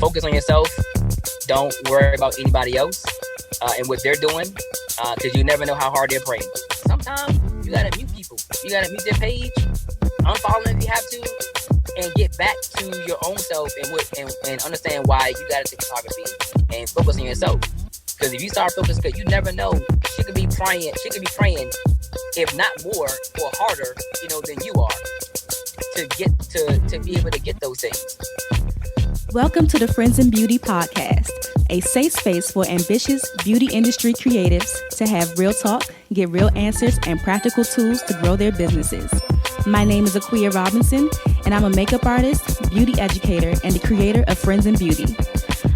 focus on yourself. Don't worry about anybody else and what they're doing, because you never know how hard they're praying. Sometimes you gotta mute people. You gotta mute their page, unfollow them if you have to, and get back to your own self and understand why you gotta take photography and focus on yourself. Because if you start focusing, because you never know, she could be praying, if not more or harder, than you are, to be able to get those things. Welcome to the Friends in Beauty podcast, a safe space for ambitious beauty industry creatives to have real talk, get real answers, and practical tools to grow their businesses. My name is Aquia Robinson, and I'm a makeup artist, beauty educator, and the creator of Friends in Beauty.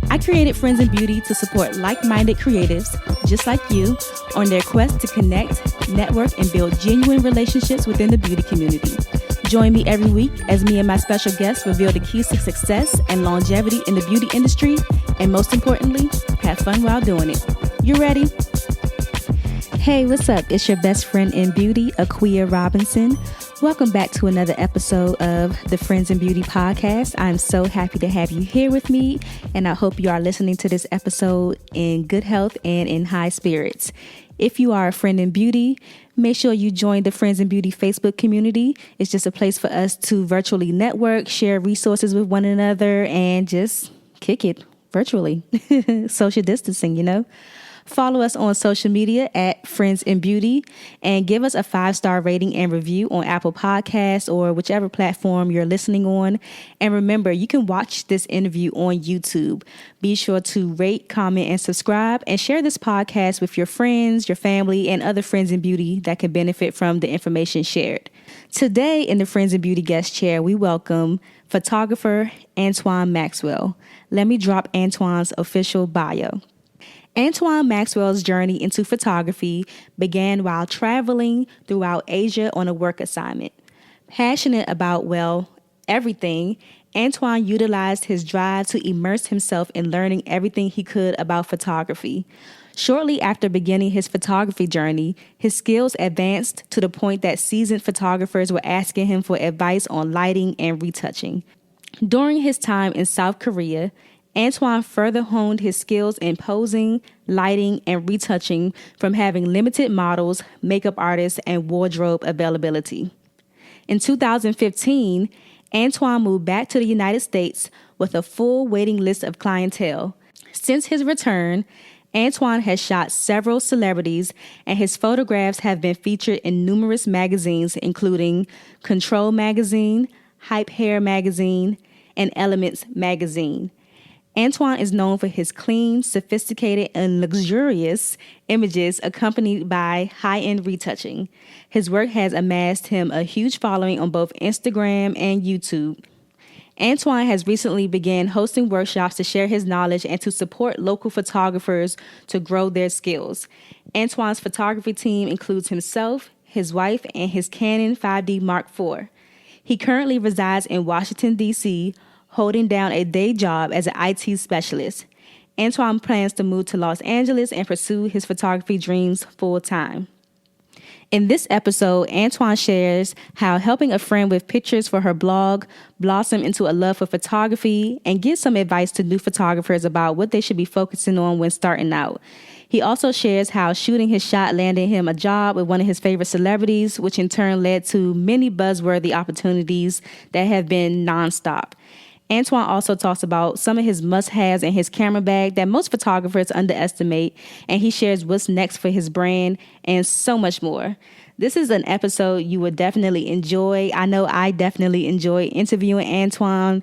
I created Friends in Beauty to support like-minded creatives, just like you, on their quest to connect, network, and build genuine relationships within the beauty community. Join me every week as me and my special guests reveal the keys to success and longevity in the beauty industry, and most importantly, have fun while doing it. You ready? Hey, what's up? It's your best friend in beauty, Aquia Robinson. Welcome back to another episode of the Friends in Beauty podcast. I'm so happy to have you here with me, and I hope you are listening to this episode in good health and in high spirits. If you are a friend in beauty, make sure you join the Friends in Beauty Facebook community. It's just a place for us to virtually network, share resources with one another, and just kick it virtually. Social distancing, Follow us on social media at Friends in Beauty and give us a 5-star rating and review on Apple Podcasts or whichever platform you're listening on. And remember, you can watch this interview on YouTube. Be sure to rate, comment, and subscribe, and share this podcast with your friends, your family, and other friends in beauty that can benefit from the information shared. Today in the Friends in Beauty guest chair, we welcome photographer Antwon Maxwell. Let me drop Antwon's official bio. Antwon Maxwell's journey into photography began while traveling throughout Asia on a work assignment. Passionate about, everything, Antwon utilized his drive to immerse himself in learning everything he could about photography. Shortly after beginning his photography journey, his skills advanced to the point that seasoned photographers were asking him for advice on lighting and retouching. During his time in South Korea, Antwon further honed his skills in posing, lighting, and retouching from having limited models, makeup artists, and wardrobe availability. In 2015, Antwon moved back to the United States with a full waiting list of clientele. Since his return, Antwon has shot several celebrities, and his photographs have been featured in numerous magazines, including Control Magazine, Hype Hair Magazine, and Elements Magazine. Antwon is known for his clean, sophisticated, and luxurious images accompanied by high-end retouching. His work has amassed him a huge following on both Instagram and YouTube. Antwon has recently begun hosting workshops to share his knowledge and to support local photographers to grow their skills. Antwon's photography team includes himself, his wife, and his Canon 5D Mark IV. He currently resides in Washington, D.C., holding down a day job as an IT specialist. Antwon plans to move to Los Angeles and pursue his photography dreams full-time. In this episode, Antwon shares how helping a friend with pictures for her blog blossomed into a love for photography and gives some advice to new photographers about what they should be focusing on when starting out. He also shares how shooting his shot landed him a job with one of his favorite celebrities, which in turn led to many buzzworthy opportunities that have been nonstop. Antwon also talks about some of his must-haves in his camera bag that most photographers underestimate, and he shares what's next for his brand and so much more. This is an episode you would definitely enjoy. I know I definitely enjoy interviewing Antwon.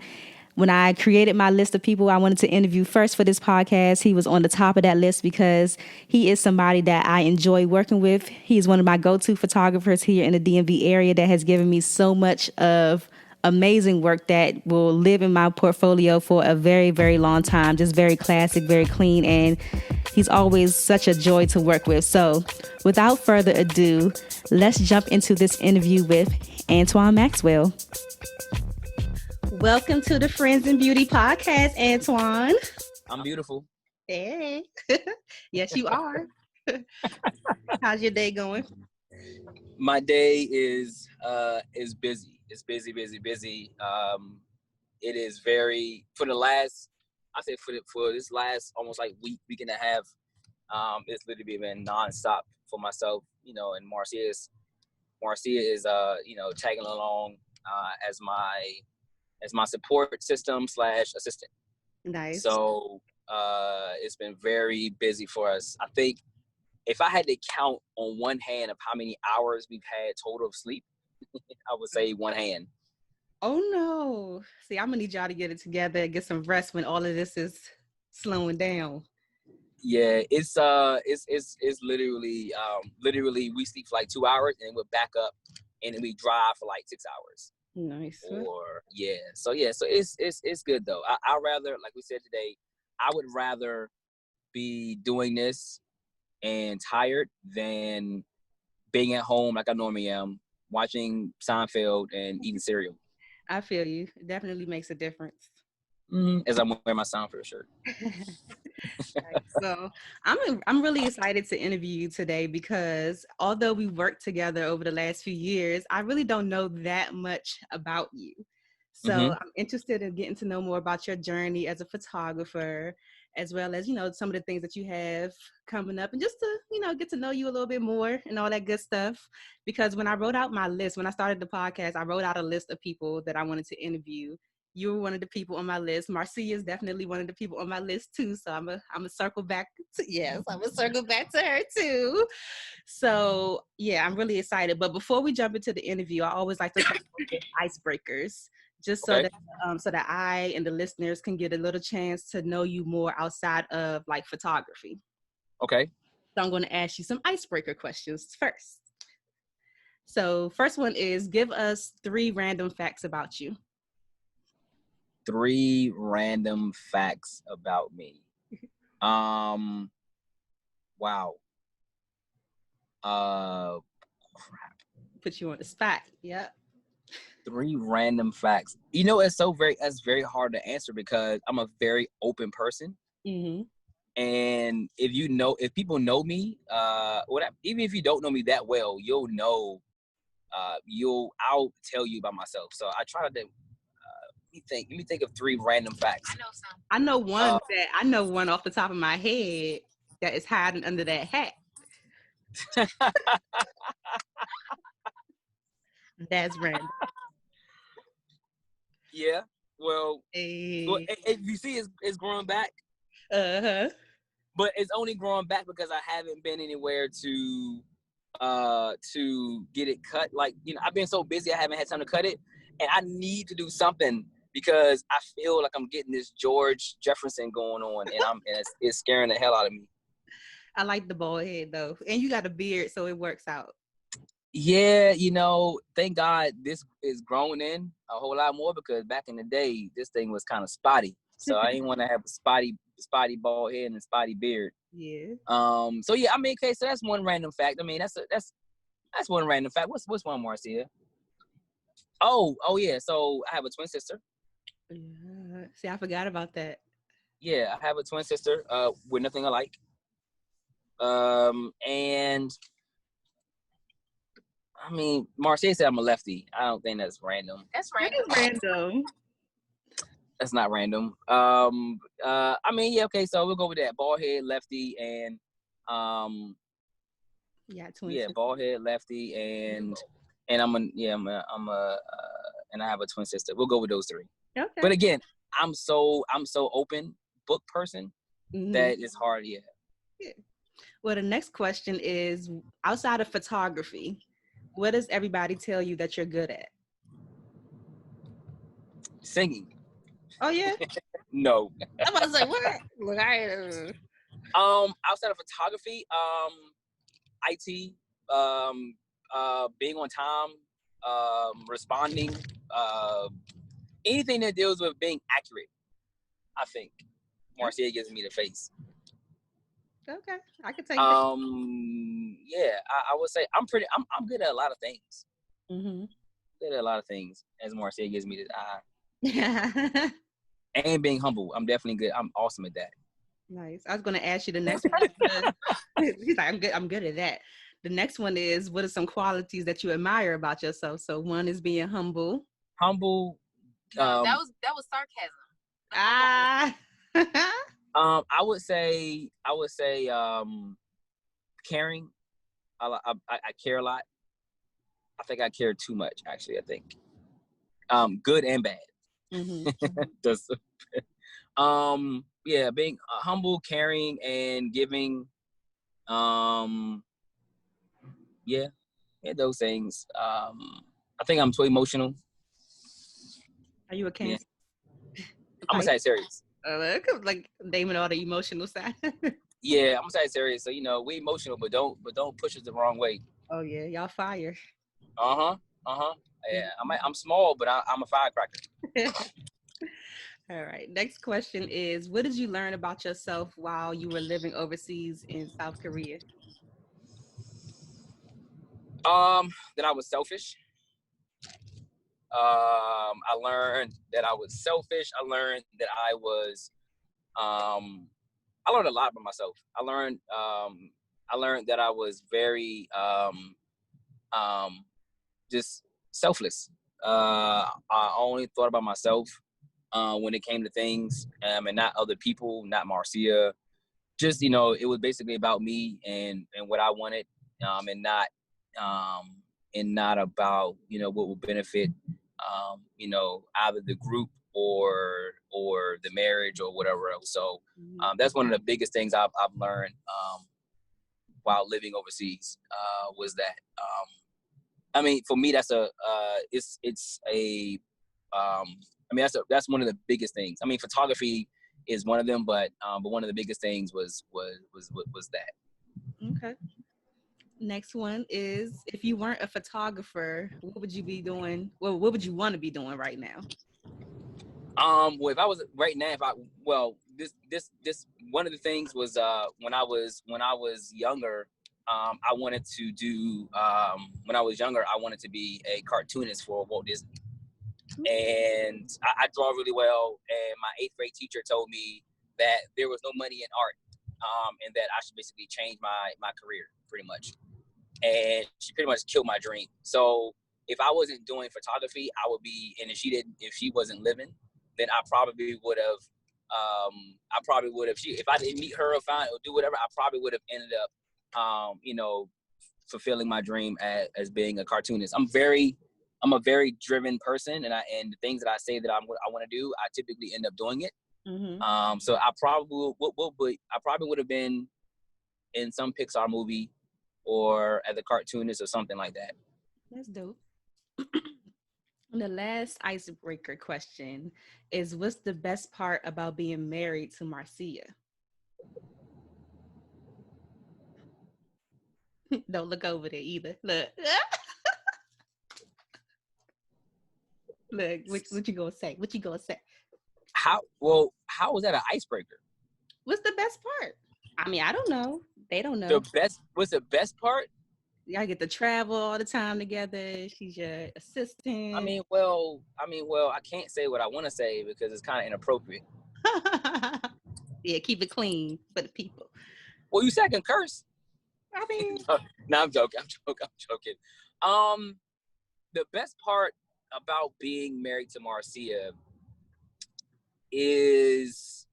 When I created my list of people I wanted to interview first for this podcast, he was on the top of that list because he is somebody that I enjoy working with. He's one of my go-to photographers here in the DMV area that has given me so much of amazing work that will live in my portfolio for a very, very long time. Just very classic, very clean, and he's always such a joy to work with. So without further ado, let's jump into this interview with Antwon Maxwell. Welcome to the Friends in Beauty podcast, Antwon. I'm beautiful. Hey. Yes, you are. How's your day going? My day is busy. It's busy. It is very, for the last I say for this last almost like week and a half, it's literally been nonstop for myself, you know, and Marcia is you know, tagging along as my support system / assistant. Nice. So it's been very busy for us. I think if I had to count on one hand of how many hours we've had total of sleep, I would say one hand. Oh no. See, I'm gonna need y'all to get it together and get some rest when all of this is slowing down. Yeah, it's literally we sleep for like 2 hours and we're back up and then we drive for like 6 hours. Nice. Or so it's good though. I rather, like we said today, I would rather be doing this and tired than being at home like I normally am, watching Seinfeld and eating cereal. I feel you. It definitely makes a difference. As I'm wearing my Seinfeld shirt. Right. So I'm really excited to interview you today because although we worked together over the last few years, I really don't know that much about you. So I'm interested in getting to know more about your journey as a photographer, as well as, you know, some of the things that you have coming up, and just to, you know, get to know you a little bit more and all that good stuff. Because when I wrote out my list, when I started the podcast, I wrote out a list of people that I wanted to interview. You were one of the people on my list. Marcia is definitely one of the people on my list too. So I'm a circle back to, I'm gonna circle back to her too. So yeah, I'm really excited. But before we jump into the interview, I always like to start with icebreakers, just so that I and the listeners can get a little chance to know you more outside of like photography. Okay. So I'm going to ask you some icebreaker questions first. So first one is, give us 3 random facts about you. 3 random facts about me. Wow. Crap. Put you on the spot. Yep. 3 random facts. You know, that's very hard to answer because I'm a very open person. Mm-hmm. And if people know me, even if you don't know me that well, you'll know, I'll tell you about myself. So I try to, let me think of 3 random facts. I know some. I know one off the top of my head that is hiding under that hat. That's random. Yeah. Well, you see, it's growing back. But it's only growing back because I haven't been anywhere to get it cut. Like, you know, I've been so busy, I haven't had time to cut it, and I need to do something because I feel like I'm getting this George Jefferson going on, and it's scaring the hell out of me. I like the bald head though, and you got a beard, so it works out. Yeah, you know, thank God this is growing in a whole lot more because back in the day, this thing was kind of spotty. So I didn't want to have a spotty bald head and a spotty beard. Yeah. So yeah, I mean, okay, so that's one random fact. I mean, that's one random fact. What's one more, Marcia? Oh yeah. So I have a twin sister. Yeah. See, I forgot about that. Yeah, I have a twin sister. We're nothing alike. And I mean, Marcia said I'm a lefty. I don't think that's random. That's random. That's not random. I mean, yeah, okay, so we'll go with that. Bald head, lefty, and bald head, lefty, and and I have a twin sister. We'll go with those 3. Okay. But again, I'm so open book person that it's hard. Yeah. Well, the next question is, outside of photography, what does everybody tell you that you're good at? Singing. Oh yeah. No. I was like, what? Look, outside of photography, IT, being on time, responding, anything that deals with being accurate. I think Marcia gives me the face. Okay, I can take that. Yeah, I would say I'm good at a lot of things. Mm-hmm. Good at a lot of things, as Marcia gives me the eye. And being humble, I'm definitely good. I'm awesome at that. Nice. I was going to ask you the next one. He's like, I'm good at that. The next one is, what are some qualities that you admire about yourself? So one is being humble. Humble. That was sarcasm. I would say caring. I care a lot. I think I care too much, actually. I think good and bad. Mm-hmm. Yeah, being humble, caring, and giving. Yeah, those things. I think I'm too emotional. Are you a Yeah, Cancer? I'm a Sagittarius. Like naming all the emotional side. Yeah, I'm a Sagittarius. So we emotional, but don't push us the wrong way. Oh yeah, y'all fire. Yeah, I'm small, but I'm a firecracker. All right. Next question is, what did you learn about yourself while you were living overseas in South Korea? That I was selfish. I learned that I was selfish. I learned that I learned a lot about myself. I learned that I was very just selfless. I only thought about myself when it came to things, and not other people, not Marcia. Just it was basically about me and what I wanted, um, and not about what will benefit either the group or the marriage or whatever else. So that's one of the biggest things I've learned while living overseas was that. I mean, for me, that's it's a I mean, that's one of the biggest things. I mean, photography is one of them, but one of the biggest things was that. Okay. Next one is, if you weren't a photographer, what would you be doing? Well, what would you want to be doing right now? Well, if I was right now, this one of the things was when I was younger, I wanted to do when I was younger, I wanted to be a cartoonist for Walt Disney. And I draw really well, and my 8th grade teacher told me that there was no money in art, and that I should basically change my career pretty much. And she pretty much killed my dream. So if I wasn't doing photography, I would be, and if she wasn't living, then I probably would have, if I didn't meet her or find or do whatever, I probably would have ended up, fulfilling my dream as being a cartoonist. I'm a very driven person, and the things that I say that I want to do, I typically end up doing it. Mm-hmm. So I probably would have been in some Pixar movie or as a cartoonist or something like that. That's dope. The last icebreaker question is, what's the best part about being married to Marcia? Don't look over there either. Look. Look, what you gonna say? What you gonna say? How was that an icebreaker? What's the best part? I mean, I don't know. They don't know. What's the best part? Y'all get to travel all the time together. She's your assistant. I mean, I can't say what I want to say because it's kind of inappropriate. Yeah, keep it clean for the people. Well, you said I can curse. I mean, no, I'm joking. The best part about being married to Marcia is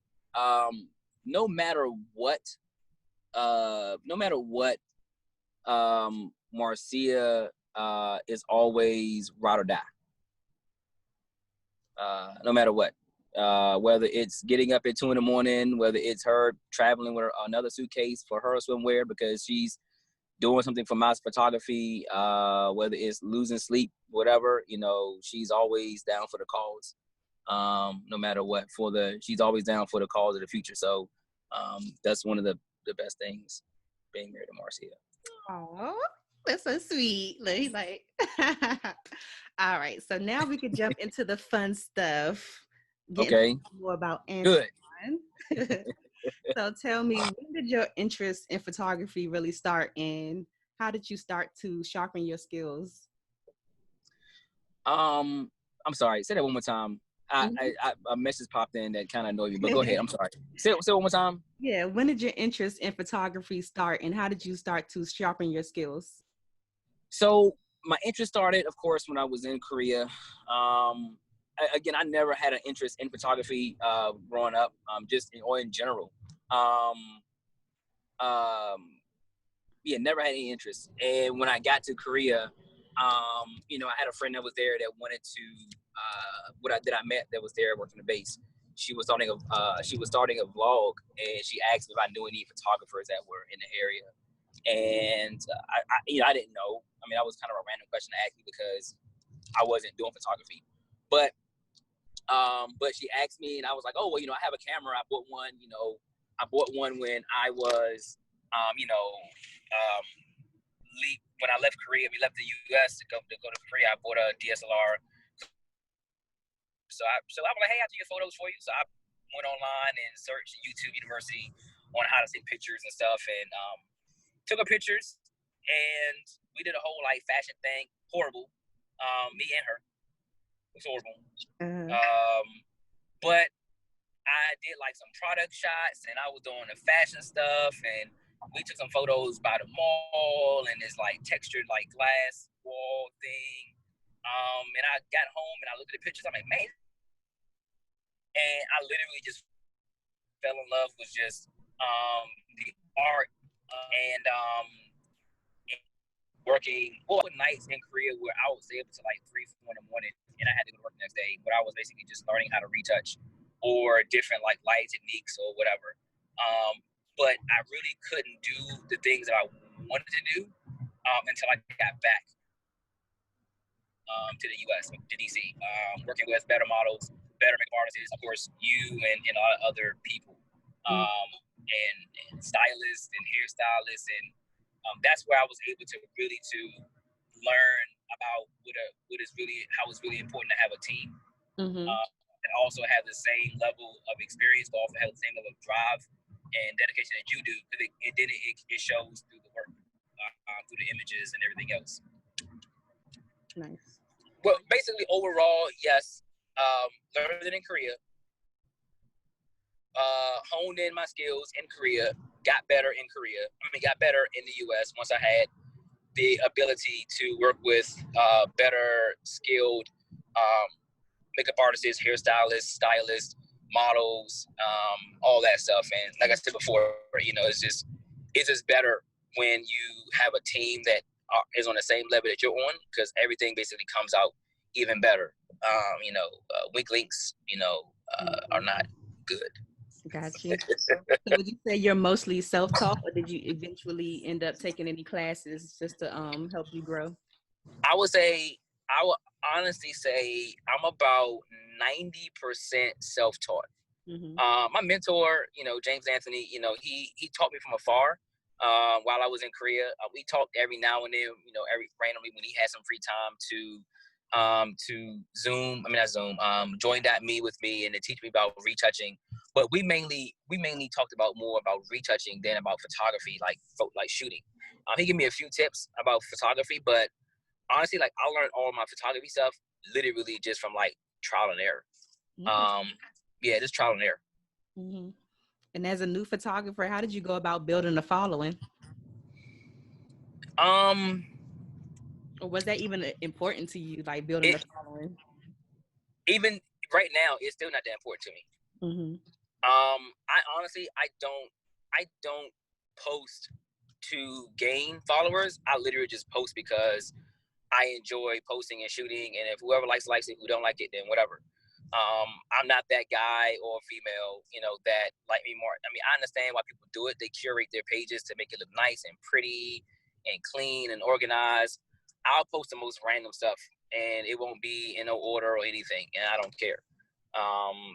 no matter what Marcia is always ride or die. No matter what, whether it's getting up at 2 a.m, whether it's her traveling with another suitcase for her swimwear because she's doing something for my photography, whether it's losing sleep, whatever, she's always down for the cause. No matter what, she's always down for the cause of the future. So that's one of the best things, being married to Marcia. Oh, that's so sweet. He's like, all right. So now we can jump into the fun stuff. Okay. More about Antwon. Good. So tell me, when did your interest in photography really start, and how did you start to sharpen your skills? I'm sorry. Say that one more time. A message popped in that kind of annoyed me, but go ahead. I'm sorry. Say it one more time. Yeah. When did your interest in photography start, and how did you start to sharpen your skills? So my interest started, of course, when I was in Korea. again, I never had an interest in photography growing up, or in general. Yeah, never had any interest. And when I got to Korea, you know, I had a friend that was there that wanted to, that I met that was there working the base. She was starting a vlog, and she asked me if I knew any photographers that were in the area. And I didn't know. I mean, that was kind of a random question to ask me because I wasn't doing photography. But she asked me, and I was like, oh, well, you know, I have a camera. I bought one. You know, I bought one when I was, when I left Korea. We left the U.S. to go to Korea. I bought a DSLR. So I was like, hey, I'll do your photos for you. So I went online and searched YouTube University on how to take pictures and stuff, and took her pictures, and we did a whole like fashion thing. Horrible. Me and her. It was horrible. But I did like some product shots, and I was doing the fashion stuff, and we took some photos by the mall and this like textured like glass wall thing. And I got home and I looked at the pictures. I'm like, man, and I literally just fell in love with just the art and working nights in Korea where I was able to like 3-4 in the morning, and I had to go to work the next day. But I was basically just learning how to retouch or different like light techniques or whatever. But I really couldn't do the things that I wanted to do until I got back to the U.S., to D.C., working with better models, better makeup artists, of course, you and a lot of other people, and stylists and hairstylists, and that's where I was able to really learn about how it's really important to have a team, and also have the same level of experience, but also have the same level of drive and dedication that you do, because it shows through the work, through the images and everything else. Nice. Well, basically, overall, yes, learned it in Korea, honed in my skills in Korea, got better in the U.S. once I had the ability to work with better skilled makeup artists, hairstylists, stylists, models, all that stuff. And like I said before, you know, it's just better when you have a team that is on the same level that you're on, because everything basically comes out even better. Weak links, are not good. Got you. So would you say you're mostly self-taught, or did you eventually end up taking any classes just to help you grow? I would honestly say I'm about 90% self-taught. My mentor, James Anthony, he taught me from afar while I was in Korea. We talked every now and then, every randomly when he had some free time to join me with me and to teach me about retouching. But we mainly talked more about retouching than about photography, like shooting. He gave me a few tips about photography, but honestly, like I learned all my photography stuff literally just from like trial and error. Just trial and error. Mm-hmm. And as a new photographer, how did you go about building a following? Or was that even important to you, like building a following? Even right now, it's still not that important to me. I don't post to gain followers. I literally just post because I enjoy posting and shooting, and if whoever likes it, who don't like it, then whatever. I'm not that guy or female, that like me more. I mean, I understand why people do it. They curate their pages to make it look nice and pretty and clean and organized. I'll post the most random stuff, and it won't be in no order or anything, and I don't care.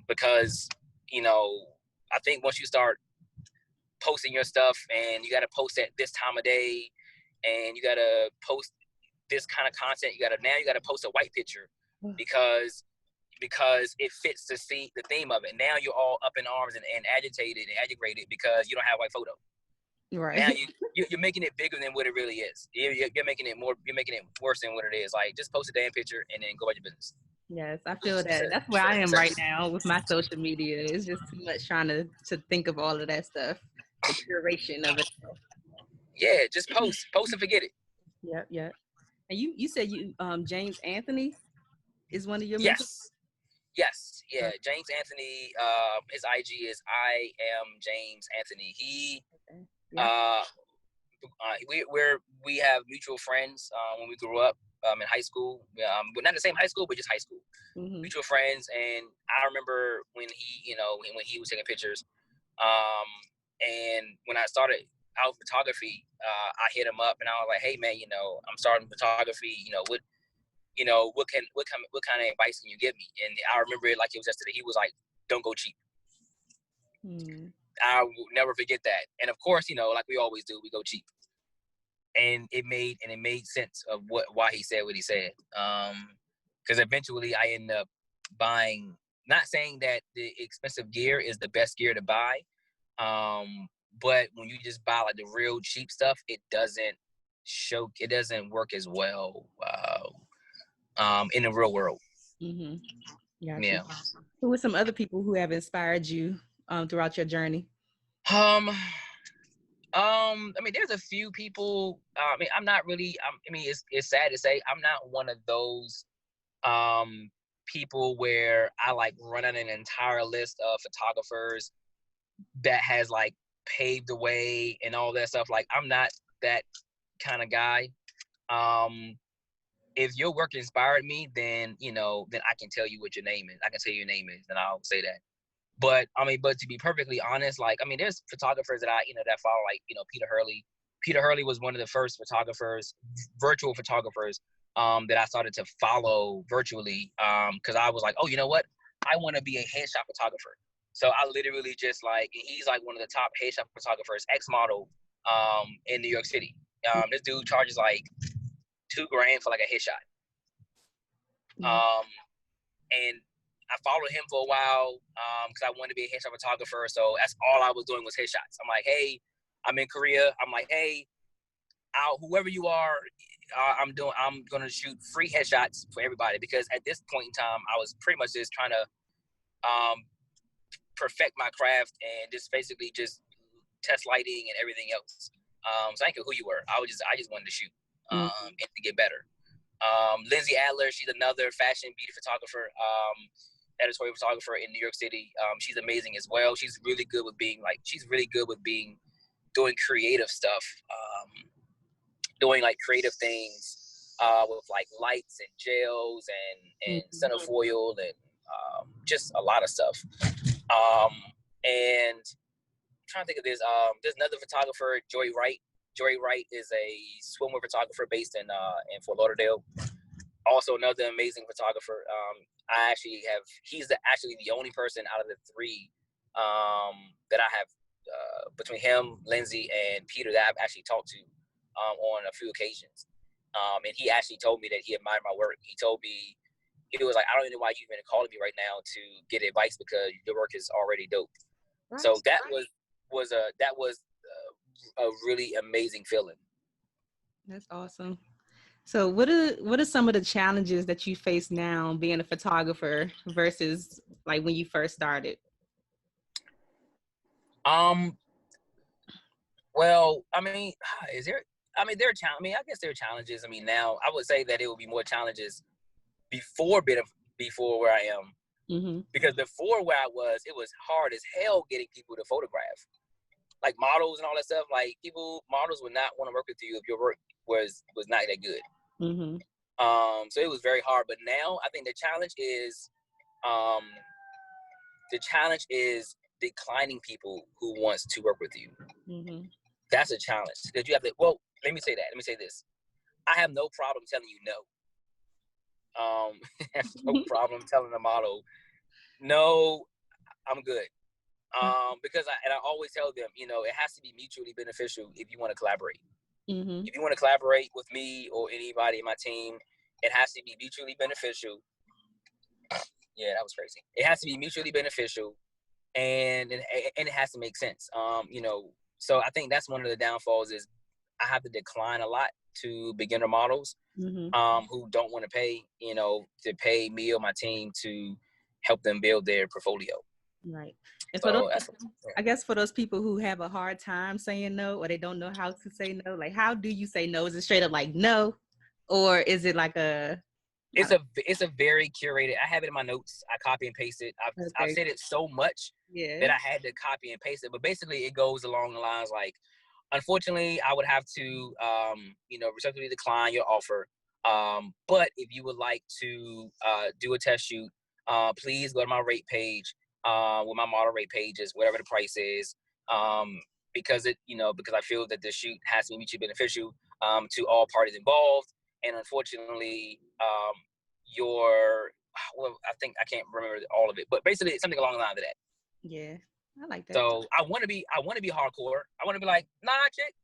Because, I think once you start posting your stuff, and you got to post at this time of day, and you got to post this kind of content, you got to post a white picture because it fits the theme of it. Now you're all up in arms and agitated and aggravated because you don't have a white photo. Right. Now you're making it bigger than what it really is. You're making it worse than what it is. Like, just post a damn picture and then go about your business. Yes, I feel that. That's where I am right now with my social media. It's just too much trying to think of all of that stuff, the curation of it. Yeah, just post and forget it. Yep. And you said James Anthony is one of your mentors? Yes, yeah. James Anthony. His IG is I am James Anthony. We have mutual friends when we grew up in high school. But not the same high school, but just high school. Mutual friends, and I remember when when he was taking pictures. And when I started out photography, I hit him up and I was like, "Hey man, I'm starting photography. What kind of advice can you give me?" And I remember it like it was yesterday. He was like, "Don't go cheap." I will never forget that. And of course, like we always do, we go cheap. And it made sense of why he said what he said. Because eventually I ended up buying. Not saying that the expensive gear is the best gear to buy, but when you just buy like the real cheap stuff, it doesn't work as well in the real world. Gotcha. Yeah. Who are some other people who have inspired you throughout your journey? I mean, there's a few people. I'm not really. It's sad to say, I'm not one of those people where I like run on an entire list of photographers that has like paved the way and all that stuff. Like, I'm not that kind of guy. If your work inspired me, then I can tell you what your name is. I can tell you your name is, and I'll say that. But to be perfectly honest, like, there's photographers that that follow, like, Peter Hurley. Peter Hurley was one of the first virtual photographers, that I started to follow virtually. Cause I was like, oh, you know what? I want to be a headshot photographer. So I literally just he's like one of the top headshot photographers, ex-model, in New York City. This dude charges like $2,000 for like a headshot. And I followed him for a while because I wanted to be a headshot photographer. So that's all I was doing was headshots. I'm like, hey, I'm in Korea. I'm like, hey, whoever you are, I'm going to shoot free headshots for everybody, because at this point in time, I was pretty much just trying to perfect my craft and just basically just test lighting and everything else. So I didn't care who you were. I just wanted to shoot and to get better. Lindsay Adler, she's another fashion beauty photographer, editorial photographer in New York City. She's amazing as well. She's really good with doing creative stuff, doing like creative things with like lights and gels and centerfoil and just a lot of stuff. And I'm trying to think of this. There's another photographer, Joy Wright. Joy Wright is a swimwear photographer based in Fort Lauderdale. Also another amazing photographer. He's actually the only person out of the three that I have, between him, Lindsay, and Peter, that I've actually talked to on a few occasions. And he actually told me that he admired my work. He told me, he was like, I don't know why you've been calling me right now to get advice, because your work is already dope. Right. So that was a really amazing feeling. That's awesome. So what are some of the challenges that you face now being a photographer versus like when you first started? Well, there are challenges. I guess there are challenges. Now I would say that it would be more challenges before where I am, because before where I was, it was hard as hell getting people to photograph, like models and all that stuff. Like models would not want to work with you if your work was not that good. So it was very hard. But now I think the challenge is declining people who wants to work with you. That's a challenge, because you have to. Well, let me say this. I have no problem telling you no. I have no problem telling a model, no, I'm good. Because I always tell them, it has to be mutually beneficial if you want to collaborate. If you want to collaborate with me or anybody in my team, it has to be mutually beneficial. Yeah, that was crazy. It has to be mutually beneficial, and it has to make sense. So I think that's one of the downfalls is I have to decline a lot to beginner models who don't want to pay, to pay me or my team to help them build their portfolio. Right. And so I guess for those people who have a hard time saying no, or they don't know how to say no, like, how do you say no? Is it straight up like no? Or is it like It's a very curated. I have it in my notes. I copy and paste it. I've said it so much that I had to copy and paste it. But basically, it goes along the lines like, unfortunately, I would have to, respectfully decline your offer. But if you would like to do a test shoot, please go to my rate page with my model rate pages, whatever the price is, because I feel that the shoot has to be mutually beneficial to all parties involved. And unfortunately, I think I can't remember all of it, but basically it's something along the line of that. Yeah, I like that. So I want to be hardcore. I want to be like, nah, chick.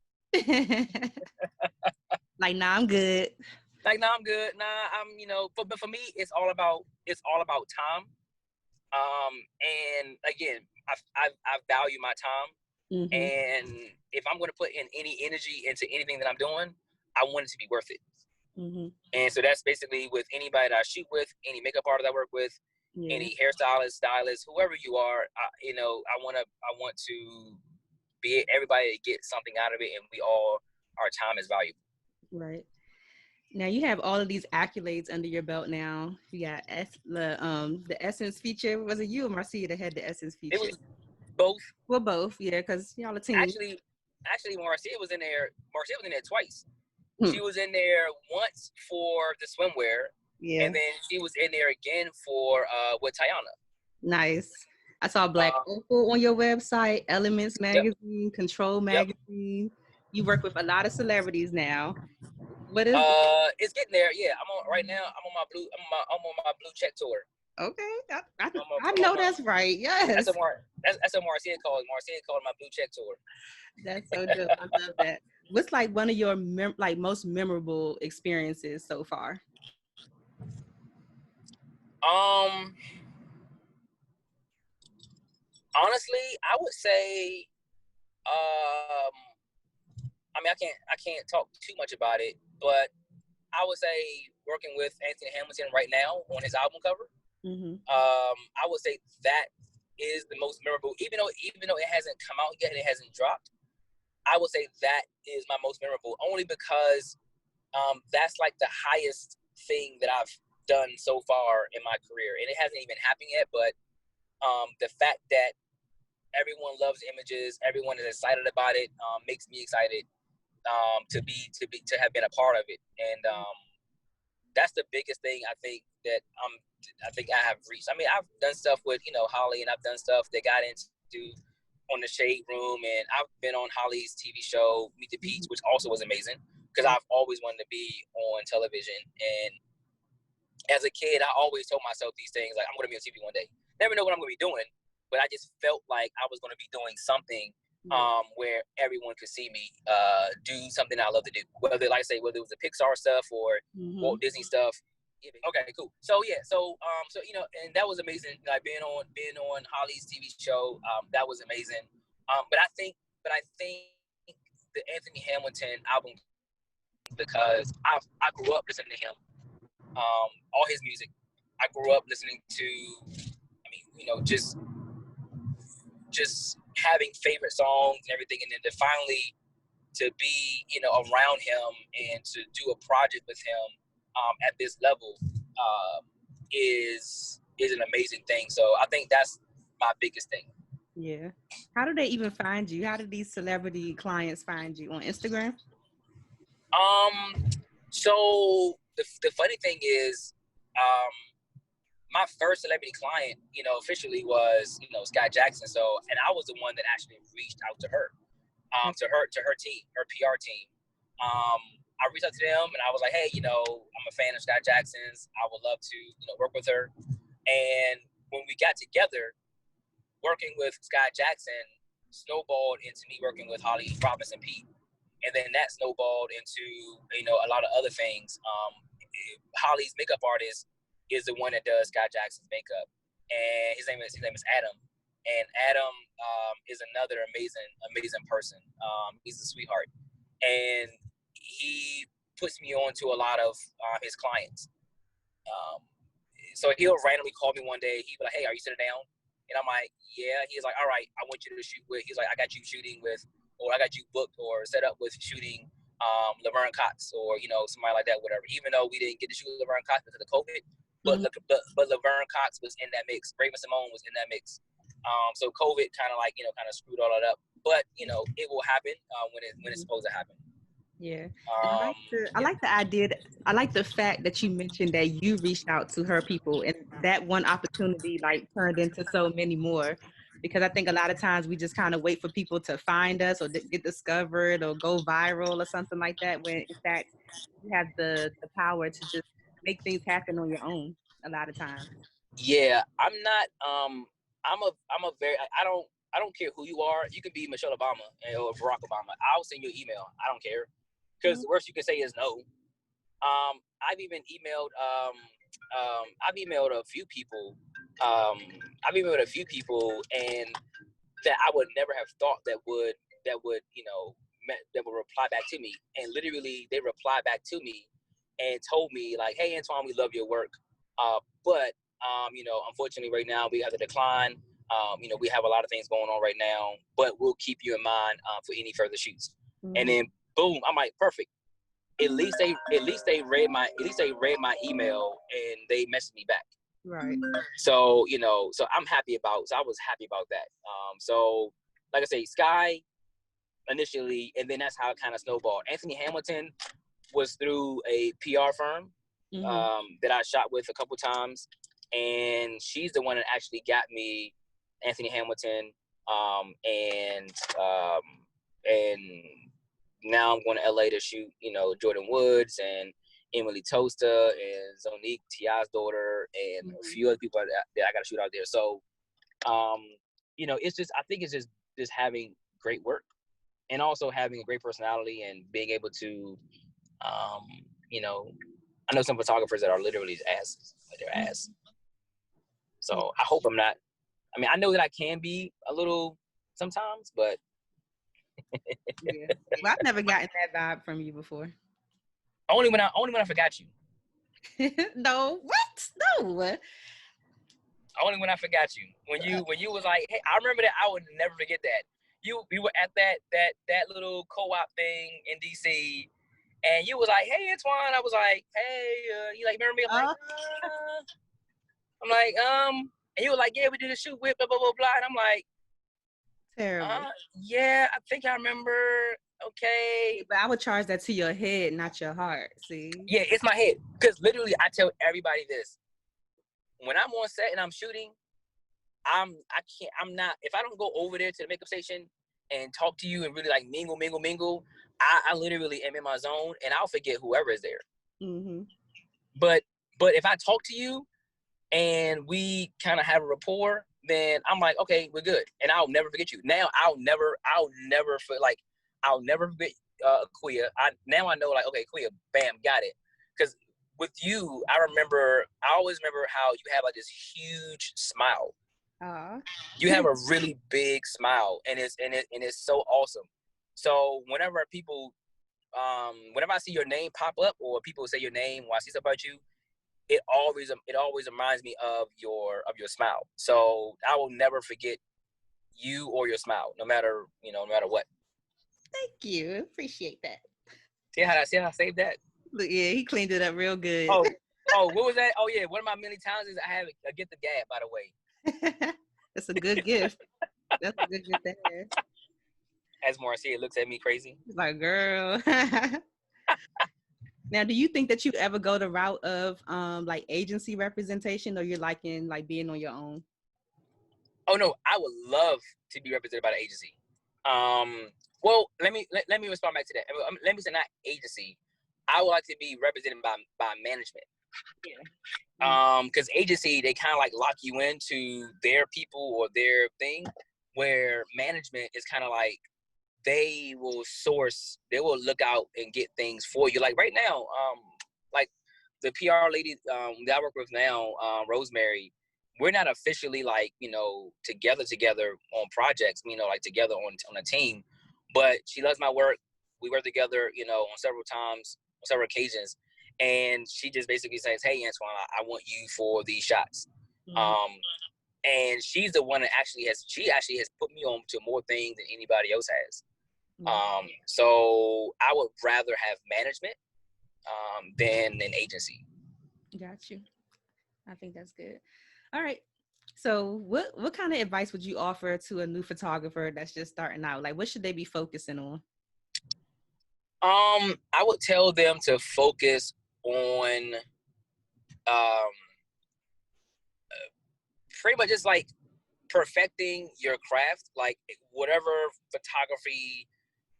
Like, nah, I'm good. Like, nah, I'm good. Nah, but for me, it's all about time. And again, I value my time. Mm-hmm. And if I'm going to put in any energy into anything that I'm doing, I want it to be worth it. Mm-hmm. And so that's basically with anybody that I shoot with, any makeup artist I work with, any hairstylist, stylist, whoever you are. I want to be everybody to get something out of it, and our time is valuable. Right. Now you have all of these accolades under your belt. Now you got the Essence feature. Was it you or Marcia that had the Essence feature? It was both. Well, both, yeah, because y'all a team. Actually, Marcia was in there. Marcia was in there twice. She was in there once for the swimwear, and then she was in there again for with Tiana. Nice. I saw Black Opal on your website, Elements Magazine, yep. Control Magazine. Yep. You work with a lot of celebrities now. What is it's getting there. Yeah, right now. I'm on my blue check tour. Okay, I know that's right. Yes, that's what Marcia called. Marcia called my blue check tour. That's so dope. I love that. What's like one of your most memorable experiences so far? Honestly, I would say, I can't talk too much about it, but I would say working with Antwon Hamilton right now on his album cover. Mm-hmm. I would say that is the most memorable, even though it hasn't come out yet and it hasn't dropped. I would say that is my most memorable, only because that's like the highest thing that I've done so far in my career, and it hasn't even happened yet. But the fact that everyone loves images, everyone is excited about it, makes me excited to have been a part of it, and that's the biggest thing I think that I have reached. I mean, I've done stuff with Holly, and I've done stuff that got into on the Shade Room, and I've been on Holly's TV show Meet the Peach, which also was amazing because I've always wanted to be on television. And as a kid, I always told myself these things like, I'm going to be on TV one day. Never know what I'm going to be doing, but I just felt like I was going to be doing something where everyone could see me do something I love to do. Whether it was the Pixar stuff or Walt Disney stuff. Okay, cool. So and that was amazing. Like being on Holly's TV show, that was amazing. But I think the Antwon Hamilton album, because I grew up listening to him, all his music. I grew up listening to, just having favorite songs and everything, and then to finally to be around him and to do a project with him at this level is an amazing thing. So I think that's my biggest thing. Yeah. How do they even find you? How do these celebrity clients find you? On Instagram? So the funny thing is, my first celebrity client, officially was, Scott Jackson. So, and I was the one that actually reached out to her, to her team, her PR team. I reached out to them and I was like, hey, I'm a fan of Scott Jackson's. I would love to, work with her. And when we got together, working with Scott Jackson snowballed into me working with Holly Robinson Pete. And then that snowballed into, a lot of other things. Holly's makeup artist is the one that does Scott Jackson's makeup. And his name is Adam. And Adam is another amazing person. He's a sweetheart. And he puts me on to a lot of his clients. So he'll randomly call me one day. He'll be like, hey, are you sitting down? And I'm like, yeah. He's like, all right, I want you to shoot with. He's like, I got you shooting with, or I got you booked or set up with shooting Laverne Cox or, somebody like that, whatever. Even though we didn't get to shoot Laverne Cox because of COVID, but Laverne Cox was in that mix. Raven Simone was in that mix. So COVID kind of screwed all that up. But, it will happen when it's supposed to happen. Yeah. I like the idea. I like the fact that you mentioned that you reached out to her people, and that one opportunity turned into so many more. Because I think a lot of times we just kind of wait for people to find us or get discovered or go viral or something like that. When in fact you have the power to just make things happen on your own. A lot of times. Yeah, I'm not. I don't care who you are. You can be Michelle Obama or Barack Obama. I'll send you an email. I don't care. Because the worst you can say is no. I've even emailed. I've emailed a few people. And that I would never have thought that would reply back to me. And literally, they replied back to me and told me like, "Hey, Antwon, we love your work, but unfortunately, right now we have to decline. We have a lot of things going on right now, but we'll keep you in mind for any further shoots." And then boom, I'm like, perfect. At least they read my email and they messaged me back. Right. So I was happy about that. So like I say, Sky initially, and then that's how it kind of snowballed. Anthony Hamilton was through a PR firm that I shot with a couple times, and she's the one that actually got me Anthony Hamilton, and now I'm going to LA to shoot, Jordan Woods and Emily Tosta and Zonique, T.I.'s daughter, and a few other people that I got to shoot out there. So, it's just, I think it's just having great work and also having a great personality and being able to, I know some photographers that are literally asses, like they're ass. So I hope I'm not. I mean, I know that I can be a little sometimes, but. Yeah. Well, I've never gotten that vibe from you before. Only when I forgot you. No, what? No. Only when I forgot you. When you was like, hey, I remember that. I would never forget that. We were at that little co-op thing in DC, and you was like, hey, Antwon. I was like, hey, you like remember me? I'm like, and you were like, yeah, we did a shoot with blah blah blah blah, and I'm like, terrible. Yeah, I think I remember. Okay, but I would charge that to your head, not your heart. See? Yeah, it's my head. Because literally, I tell everybody this: when I'm on set and I'm shooting, I'm not. If I don't go over there to the makeup station and talk to you and really like mingle, I literally am in my zone and I'll forget whoever is there. But if I talk to you and we kind of have a rapport, then I'm like, okay, we're good, and I'll never forget you. Now I'll never forget Quia. Now I know, like, okay, Quia, bam, got it. Because with you, I always remember how you have like this huge smile. You have a really big smile, and it's so awesome. So whenever I see your name pop up or people say your name or I see stuff about you, it always reminds me of your smile. So I will never forget you or your smile, no matter what. Thank you. Appreciate that. See how I saved that? Look, yeah, he cleaned it up real good. Oh, what was that? Oh yeah, one of my many talents is I have a gift of gab, by the way. That's a good gift. That's a good gift to have. As Marcia looks at me crazy. Like, girl. Now, do you think that you'd ever go the route of like agency representation, or you're liking like being on your own? Oh no, I would love to be represented by the agency. Well, let me respond back to that. Let me say not agency. I would like to be represented by management. Yeah. Because agency, they kind of like lock you into their people or their thing, where management is kind of like they will look out and get things for you. Like right now, like the PR lady that I work with now, Rosemary, we're not officially like, together on projects, like together on a team, but she loves my work. We work together, on several occasions. And she just basically says, hey, Antwon, I want you for these shots. And she's the one that actually has put me on to more things than anybody else has. So I would rather have management than an agency. Got you. I think that's good. All right. So what kind of advice would you offer to a new photographer that's just starting out? Like, what should they be focusing on? I would tell them to focus on pretty much just like perfecting your craft, like whatever photography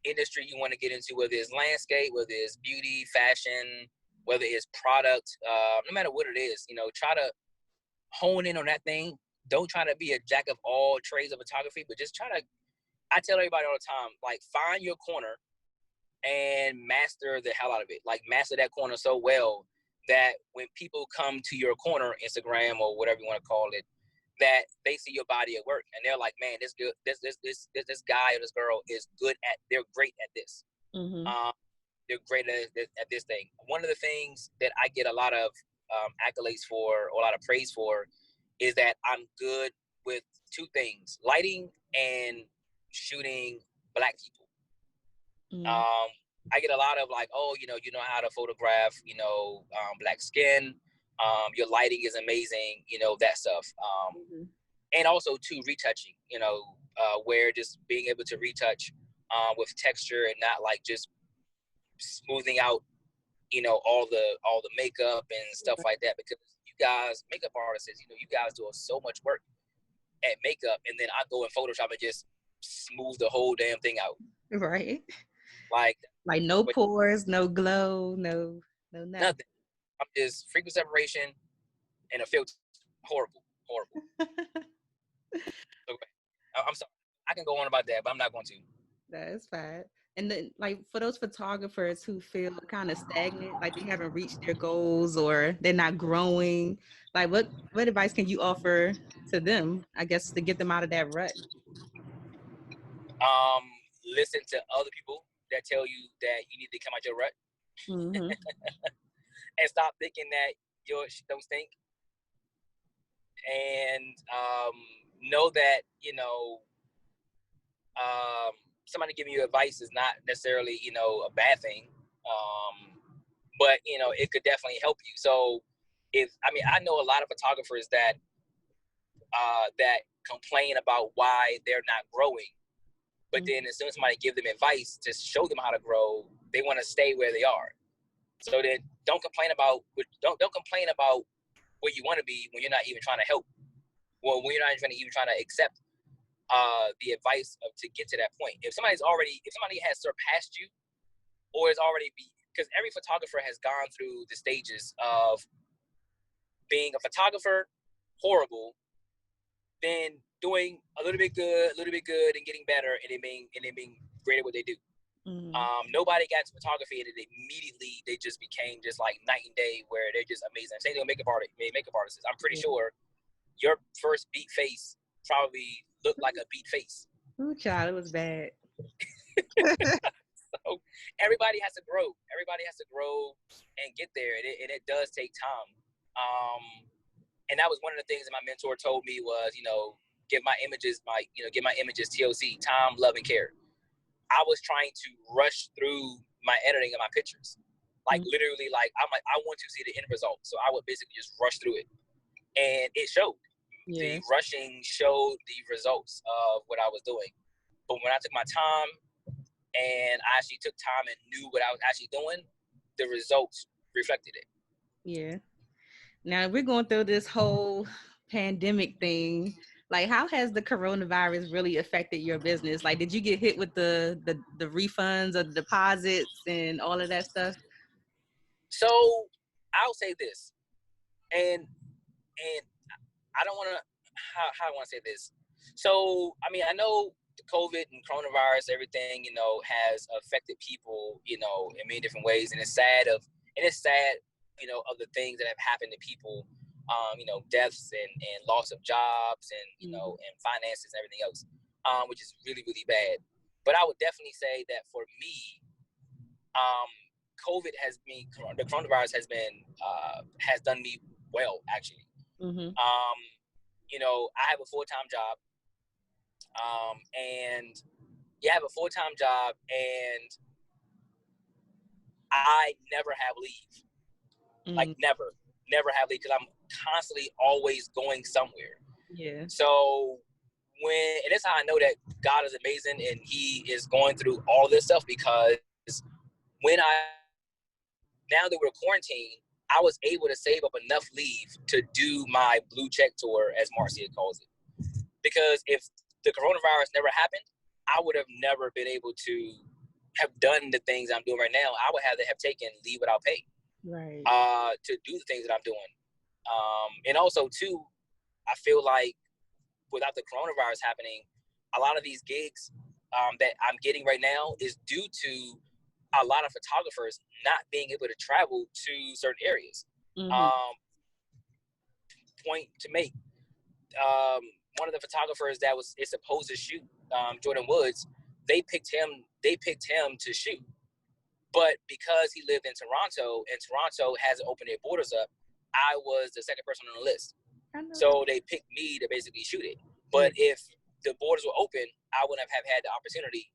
industry you want to get into, whether it's landscape, whether it's beauty, fashion, whether it's product, no matter what it is, try to hone in on that thing. Don't try to be a jack of all trades of photography, but just I tell everybody all the time, like, find your corner and master the hell out of it. Like, master that corner so well that when people come to your corner, Instagram or whatever you want to call it, that they see your body at work and they're like, man, this guy or this girl is good at, they're great at this. They're great at this thing. One of the things that I get a lot of accolades for, or a lot of praise for, is that I'm good with two things: lighting and shooting Black people. I get a lot of like, oh, you know how to photograph, Black skin. Your lighting is amazing, that stuff. And also too, retouching, where just being able to retouch with texture and not like just smoothing out, all the makeup and stuff like that. Because you guys, makeup artists, you guys do so much work at makeup, and then I go in Photoshop and just smooth the whole damn thing out. Right. Like no pores, no glow, no nothing. I'm just frequency separation and a filter. Horrible. Okay. I'm sorry. I can go on about that, but I'm not going to. That's fine. And then, like, for those photographers who feel kind of stagnant, like they haven't reached their goals or they're not growing, like what advice can you offer to them, I guess, to get them out of that rut? Listen to other people that tell you that you need to come out your rut. And stop thinking that your shit don't stink. And know that, somebody giving you advice is not necessarily, a bad thing. But, it could definitely help you. So I know a lot of photographers that complain about why they're not growing. But then as soon as somebody give them advice to show them how to grow, they want to stay where they are. So then don't complain about where you want to be when you're not even trying to help. Well, when you're not even trying to accept the advice to get to that point. If somebody has surpassed you, or is already because every photographer has gone through the stages of being a photographer, horrible, then doing a little bit good, and getting better, and then being great at what they do. Nobody got to photography and immediately they just became just like night and day, where they're just amazing. Same thing with makeup artists. I'm pretty sure your first beat face probably looked like a beat face. Oh, child, it was bad. So everybody has to grow. Everybody has to grow and get there, and it does take time. And that was one of the things that my mentor told me was, give my images TLC, time, love, and care. I was trying to rush through my editing of my pictures. Like literally, like I'm like, I want to see the end result. So I would basically just rush through it. And it showed. Yeah. The rushing showed the results of what I was doing. But when I took my time and I actually took time and knew what I was actually doing, the results reflected it. Yeah. Now we're going through this whole pandemic thing. Like, how has the coronavirus really affected your business? Like, did you get hit with the refunds or the deposits and all of that stuff? So I'll say this, and I don't want to, how I want to say this. So, I know the COVID and coronavirus, everything, has affected people, in many different ways. And it's sad of the things that have happened to people, deaths and loss of jobs and, and finances and everything else, which is really, really bad. But I would definitely say that for me, the coronavirus has done me well, actually. I have a full-time job, and I have a full-time job, and I never have leave. Like never have leave, because I'm constantly always going somewhere. Yeah. So and that's how I know that God is amazing and He is going through all this stuff, because now that we're quarantined, I was able to save up enough leave to do my blue check tour, as Marcia calls it. Because if the coronavirus never happened, I would have never been able to have done the things I'm doing right now. I would have to have taken leave without pay, right, to do the things that I'm doing. And also, too, I feel like without the coronavirus happening, a lot of these gigs that I'm getting right now is due to a lot of photographers not being able to travel to certain areas. Point to make, one of the photographers that is supposed to shoot Jordan Woods, they picked him to shoot, but because he lived in Toronto and Toronto hasn't opened their borders up, I was the second person on the list. So they picked me to basically shoot it. But if the borders were open, I wouldn't have had the opportunity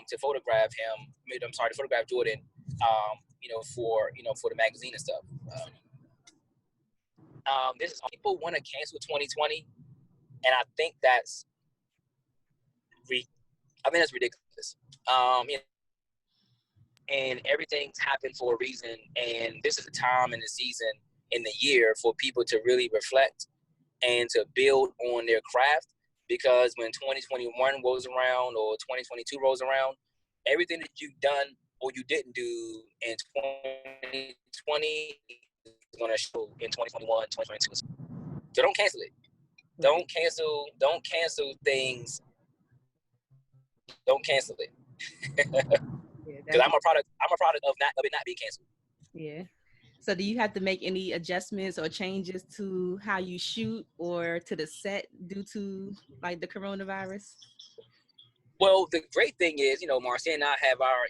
to photograph Jordan, for the magazine and stuff. People want to cancel 2020, and I think that's ridiculous. And everything's happened for a reason, and this is the time in the season in the year for people to really reflect and to build on their craft, because when 2021 rolls around or 2022 rolls around, everything that you've done or you didn't do in 2020 is going to show in 2021, 2022. So don't cancel it. Don't cancel things. Don't cancel it. Because I'm a product of it not being canceled. Yeah. So do you have to make any adjustments or changes to how you shoot or to the set due to like the coronavirus? Well, the great thing is, Marcia and I have our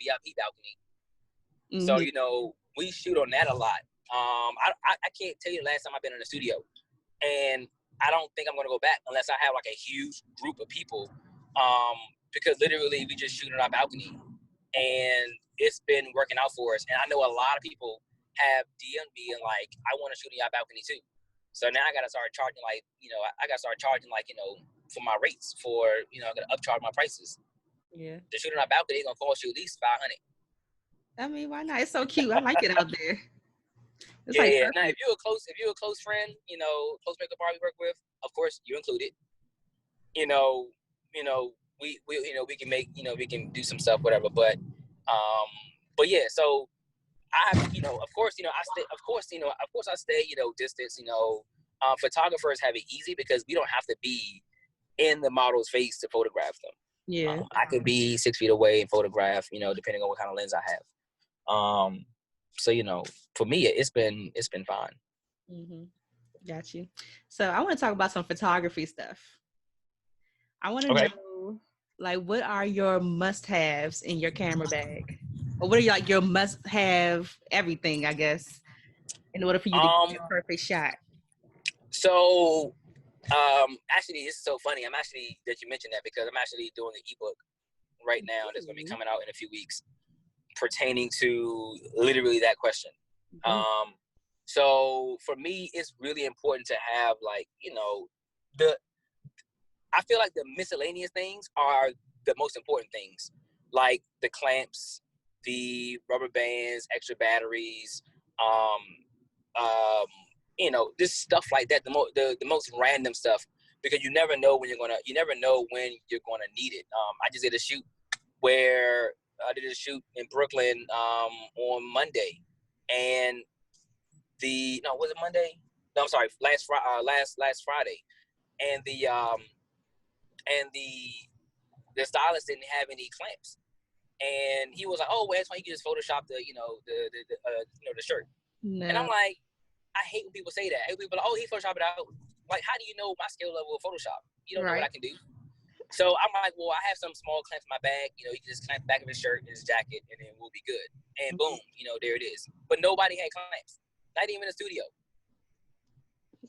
VIP balcony. So, we shoot on that a lot. I can't tell you the last time I've been in the studio, and I don't think I'm going to go back unless I have like a huge group of people, because literally we just shoot on our balcony, and it's been working out for us. And I know a lot of people have DM'd me and like, I want to shoot in your balcony too. So now I got to start charging for my rates for, I got to upcharge my prices. Yeah. The shooting on our balcony is going to cost you at least $500. I mean, why not? It's so cute. I like it out there. It's yeah. Now, if you're a close friend, close makeup artist we work with, of course you're included. We can make, we can do some stuff, whatever. But yeah. So I, of course, I stay, distance. Photographers have it easy because we don't have to be in the model's face to photograph them. Yeah. I can be 6 feet away and photograph, depending on what kind of lens I have. So, for me, it's been fine. Mm-hmm. Got you. So I want to talk about some photography stuff. I want to know, like, what are your must-haves in your camera bag? Or what are your must-have everything, I guess, in order for you to get a perfect shot? So, actually, this is so funny. I'm actually, that you mentioned that, because I'm actually doing an ebook right now that's going to be coming out in a few weeks pertaining to literally that question. So for me, it's really important to have, like, I feel like the miscellaneous things are the most important things, like the clamps, the rubber bands, extra batteries, this stuff like that. The most random stuff, because you never know when you're gonna need it. I just did a shoot in Brooklyn on Monday, and was it Monday? No, I'm sorry, last Friday, and the stylist didn't have any clamps, and he was like, "Oh, well, that's why you can just Photoshop the shirt." No. And I'm like, I hate when people say that. I hate people like, "Oh, he Photoshop it out." Like, how do you know my skill level of Photoshop? You don't know what I can do. So I'm like, well, I have some small clamps in my bag. You can just clamp the back of his shirt and his jacket, and then we'll be good. And boom, there it is. But nobody had clamps, not even in the studio.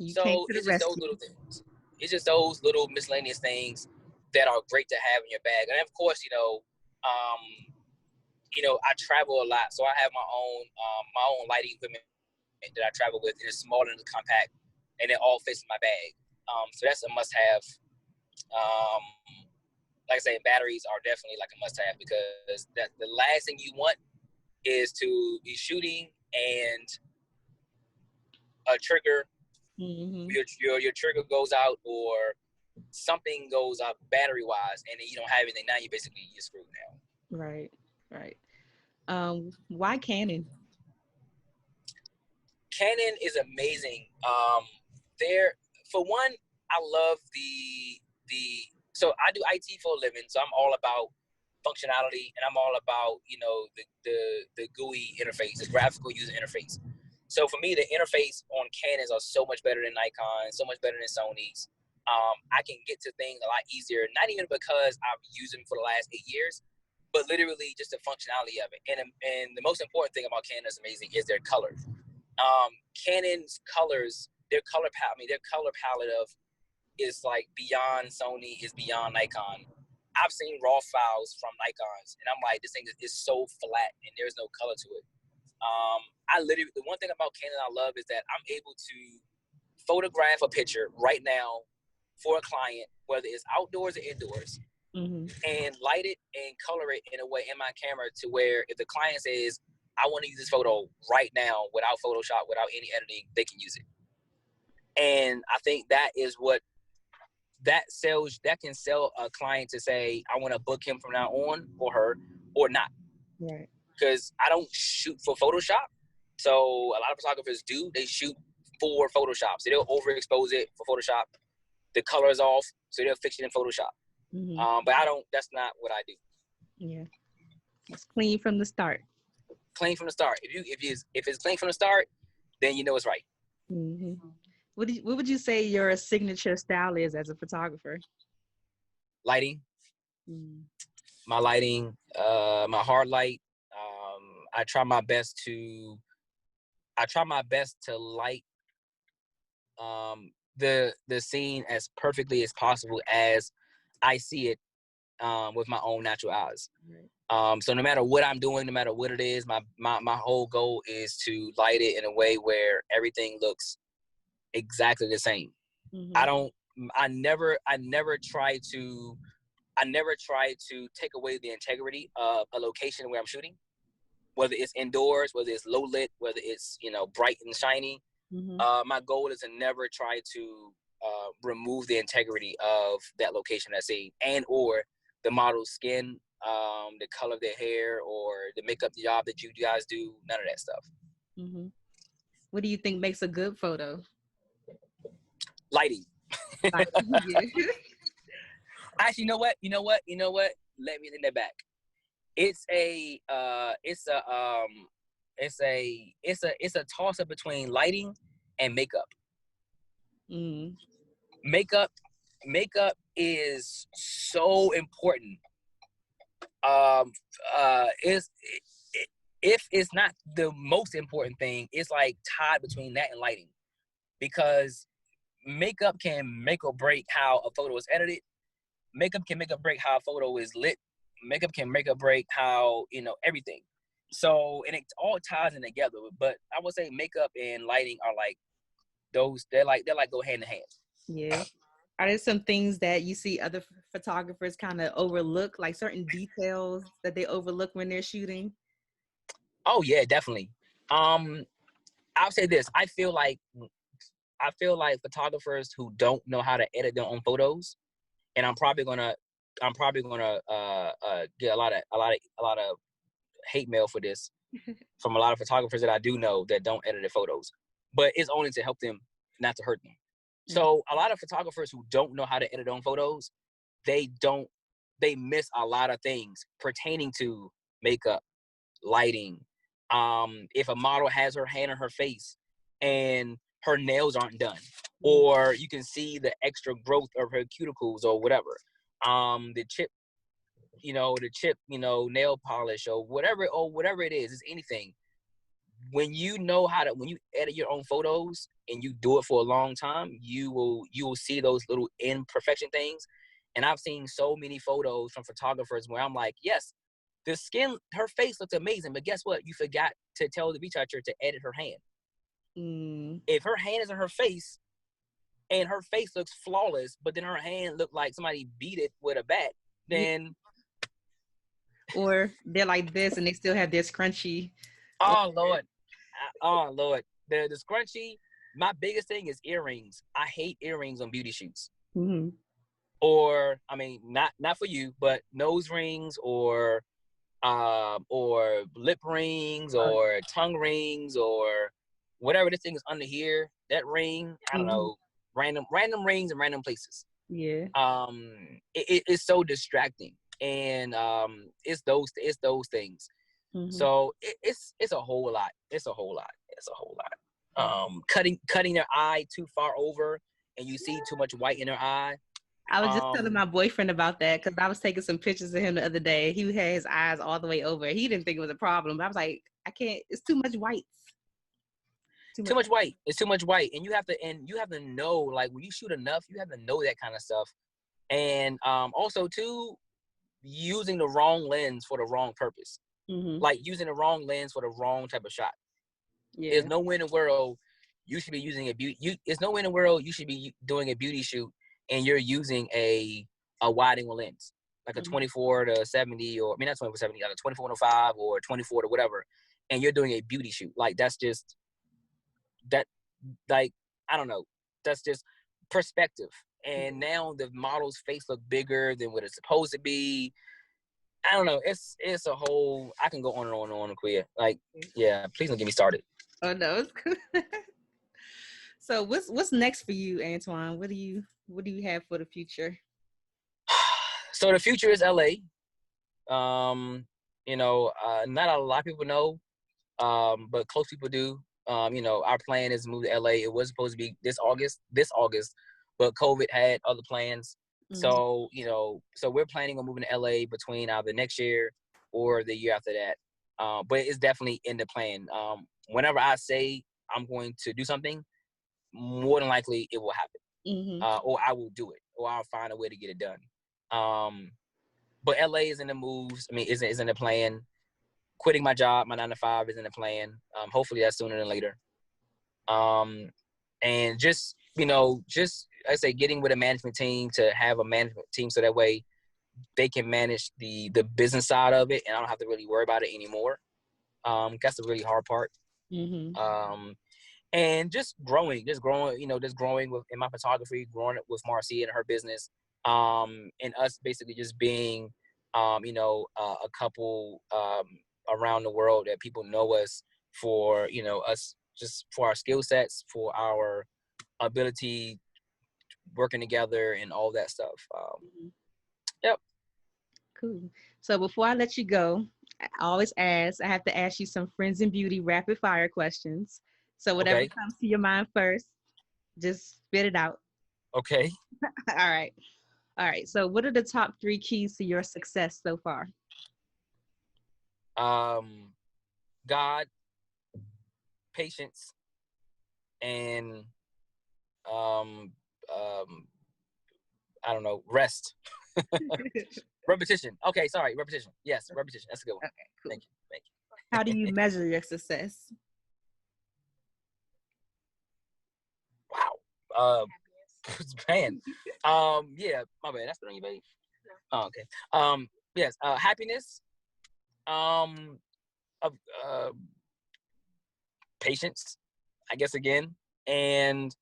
So it's just those little things. It's just those little miscellaneous things that are great to have in your bag. And of course, I travel a lot, so I have my own lighting equipment that I travel with. It's small and compact, and it all fits in my bag. So that's a must-have. Like I say, batteries are definitely like a must-have, because the last thing you want is to be shooting and a trigger, your trigger goes out, or something goes out battery-wise, and then you don't have anything. Now you're screwed now. Right. Why Canon? Canon is amazing. For one, I love so I do IT for a living, so I'm all about functionality, and I'm all about the GUI interface, the graphical user interface. So for me, the interface on Canons are so much better than Nikon, so much better than Sony's. I can get to things a lot easier, not even because I've used them for the last 8 years, but literally just the functionality of it. And the most important thing about Canon is amazing is their color. Canon's colors, their color palette is like beyond Sony, is beyond Nikon. I've seen raw files from Nikons, and I'm like, this thing is so flat, and there's no color to it. The one thing about Canon I love is that I'm able to photograph a picture right now for a client, whether it's outdoors or indoors, and light it and color it in a way in my camera to where if the client says, I want to use this photo right now without Photoshop, without any editing, they can use it. And I think that is what that can sell a client to say, I want to book him from now on, or her, or not. Right. Because I don't shoot for Photoshop. So a lot of photographers do. They shoot for Photoshop. So they'll overexpose it for Photoshop. The color is off, so they'll fix it in Photoshop. But that's not what I do. Yeah. It's clean from the start. Clean from the start. If it's clean from the start, then you know it's right. What would you say your signature style is as a photographer? Lighting. My lighting, my hard light. I try my best to light the scene as perfectly as possible as I see it with my own natural eyes. Right. So no matter what I'm doing, no matter what it is, my whole goal is to light it in a way where everything looks exactly the same. I never try to take away the integrity of a location where I'm shooting, whether it's indoors, whether it's low lit, whether it's bright and shiny. My goal is to never try to remove the integrity of that location that's seen, and or the model's skin, the color of their hair, or the makeup job that you guys do. None of that stuff. What do you think makes a good photo? Lighting. Yeah. Actually, you know what? Let me take that back. It's a toss up between lighting and makeup. Makeup is so important. If it's not the most important thing, it's like tied between that and lighting, because makeup can make or break how a photo is edited. Makeup can make or break how a photo is lit. Makeup can make or break how, everything. So, and it all ties in together. But I would say makeup and lighting are like those, they're like go hand in hand. Yeah. Are there some things that you see other photographers kind of overlook, like certain details that they overlook when they're shooting? Oh yeah, definitely. I'll say this. I feel like photographers who don't know how to edit their own photos, and I'm probably gonna get a lot of hate mail for this from a lot of photographers that I do know that don't edit their photos, but it's only to help them, not to hurt them. So a lot of photographers who don't know how to edit their own photos, they miss a lot of things pertaining to makeup, lighting. If a model has her hand on her face and her nails aren't done, or you can see the extra growth of her cuticles or whatever, the chip nail polish or whatever it is, it's anything. When you edit your own photos and you do it for a long time, you will see those little imperfection things, And I've seen so many photos from photographers where I'm like, yes, the skin, her face looks amazing, but guess what? You forgot to tell the retoucher to edit her hand. If her hand is in her face and her face looks flawless, but then her hand looked like somebody beat it with a bat, then... Or they're like this and they still have this scrunchy. Oh, Lord. Oh, Lord. The scrunchie, my biggest thing is earrings. I hate earrings on beauty shoots. Mm-hmm. Or, I mean, not for you, but nose rings or lip rings or tongue rings or whatever this thing is under here. That ring, I don't know, random rings in random places. Yeah. It's so distracting, and it's those things. So it's a whole lot. It's a whole lot. Cutting their eye too far over, and you see too much white in their eye. I was just telling my boyfriend about that because I was taking some pictures of him the other day. He had his eyes all the way over. He didn't think it was a problem. But I was like, I can't. It's too much white. Too much white. It's too much white, and you have to know, like, when you shoot enough, you have to know that kind of stuff. And also too, using the wrong lens for the wrong purpose. Like using the wrong lens for the wrong type of shot. Yeah. There's no way in the world you should be using there's no way in the world you should be doing a beauty shoot and you're using a wide angle lens, like a 24 to 70, or I mean not 24 to 70, like a 24 to 5 or 24 to whatever, and you're doing a beauty shoot. Like that's just that, like, I don't know. That's just perspective. And now the model's face look bigger than what it's supposed to be. I don't know. It's a whole. I can go on and on and on, Queer. Like, yeah. Please don't get me started. Oh no, it's cool. So what's next for you, Antwon? What do you have for the future? So the future is LA. You know, not a lot of people know, but close people do. You know, our plan is to move to LA. It was supposed to be this August, but COVID had other plans. So, you know, so we're planning on moving to LA between either next year or the year after that. But it's definitely in the plan. Whenever I say I'm going to do something, more than likely it will happen. Or I will do it, or I'll find a way to get it done. But LA is in the moves. I mean, is in the plan. Quitting my job, my 9 to 5 is in the plan. Hopefully that's sooner than later. And just, you know, I say getting with a management team to have a management team so that way they can manage the business side of it, and I don't have to really worry about it anymore. That's the really hard part. And just growing, you know, just growing in my photography, growing with Marcia and her business, and us basically just being, you know, a couple around the world that people know us for, you know, us just for our skill sets, for our ability, working together, and all that stuff. Yep. Cool. So before I let you go, I always ask, I have to ask you some Friends in Beauty rapid fire questions. So whatever comes to your mind first, just spit it out. Okay. All right. All right. So what are the top 3 keys to your success so far? God, patience, and I don't know, rest. Repetition. Okay, sorry, repetition. Yes, repetition. That's a good one. Okay, cool. Thank you. How do you measure your success? Wow. Man. Yeah, my bad. That's on you, baby. Oh, okay. Yes, happiness. Patience, I guess, again, and